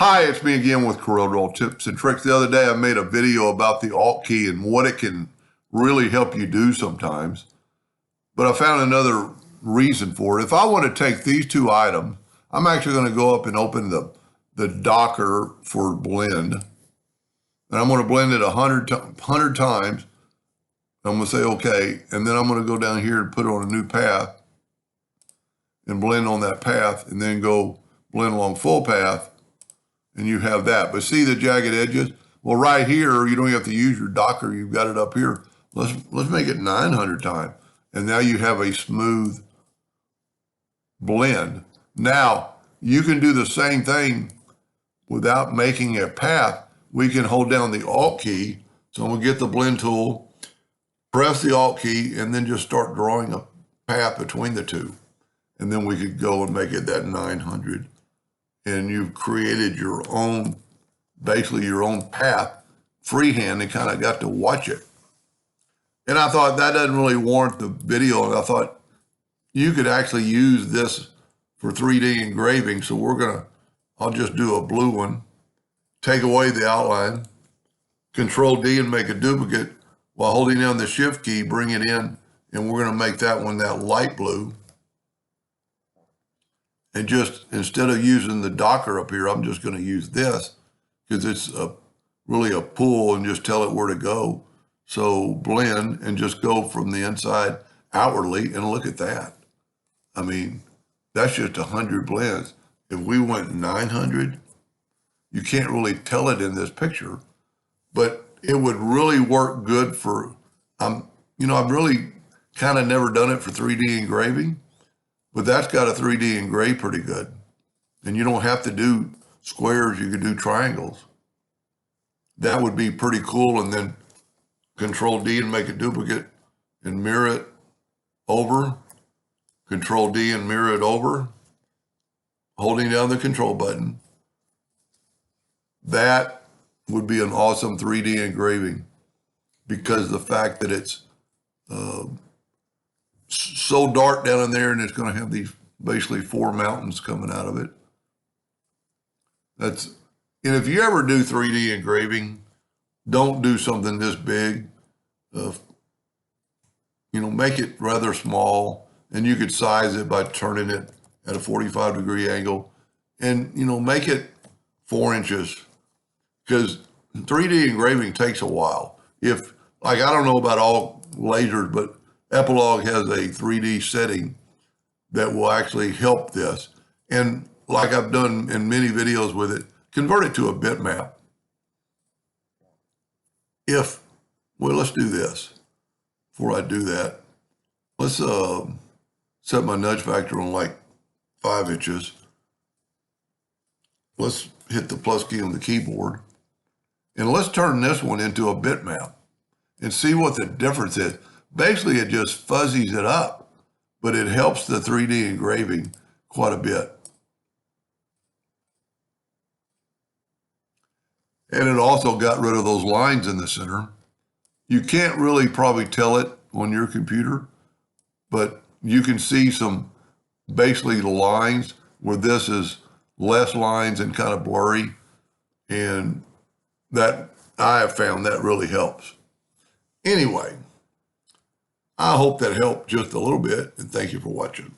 Hi, it's me again with CorelDraw tips and tricks. The other day I made a video about the Alt key and what it can really help you do sometimes. But I found another reason for it. If I want to take these two items, I'm actually going to go up and open the Docker for blend. And I'm going to blend it 100 times. I'm going to say okay. And then I'm going to go down here and put it on a new path and blend on that path and then go blend along full path. And you have that. But see the jagged edges? Well, right here, you don't have to use your Docker. You've got it up here. Let's make it 900 times. And now you have a smooth blend. Now, you can do the same thing without making a path. We can hold down the Alt key. So I'm going to get the blend tool, press the Alt key, and then just start drawing a path between the two. And then we could go and make it that 900. And you've created your own, basically your own path freehand and kind of got to watch it. And I thought that doesn't really warrant the video. And I thought you could actually use this for 3D engraving. So I'll just do a blue one, take away the outline, Control D and make a duplicate while holding down the Shift key, bring it in, and we're going to make that one that light blue. And just, instead of using the Docker up here, I'm just going to use this because it's really a pull and just tell it where to go. So blend and just go from the inside outwardly and look at that. I mean, that's just 100 blends. If we went 900, you can't really tell it in this picture, but it would really work good for, I've really kind of never done it for 3D engraving. But that's got a 3D engrave pretty good. And you don't have to do squares, you can do triangles. That would be pretty cool. And then Control D and make a duplicate and mirror it over. Control D and mirror it over. Holding down the control button. That would be an awesome 3D engraving because the fact that it's so dark down in there, and it's going to have these basically 4 mountains coming out of it. And if you ever do 3D engraving, don't do something this big. Make it rather small, and you could size it by turning it at a 45-degree angle, and make it 4 inches, because 3D engraving takes a while. I don't know about all lasers, but Epilogue has a 3D setting that will actually help this. And like I've done in many videos with it, convert it to a bitmap. Let's do this. Before I do that, let's set my nudge factor on like 5 inches. Let's hit the plus key on the keyboard. And let's turn this one into a bitmap and see what the difference is. Basically, it just fuzzies it up, but it helps the 3D engraving quite a bit. And it also got rid of those lines in the center. You can't really probably tell it on your computer, but you can see basically the lines where this is less lines and kind of blurry. And that I have found that really helps. Anyway, I hope that helped just a little bit, and thank you for watching.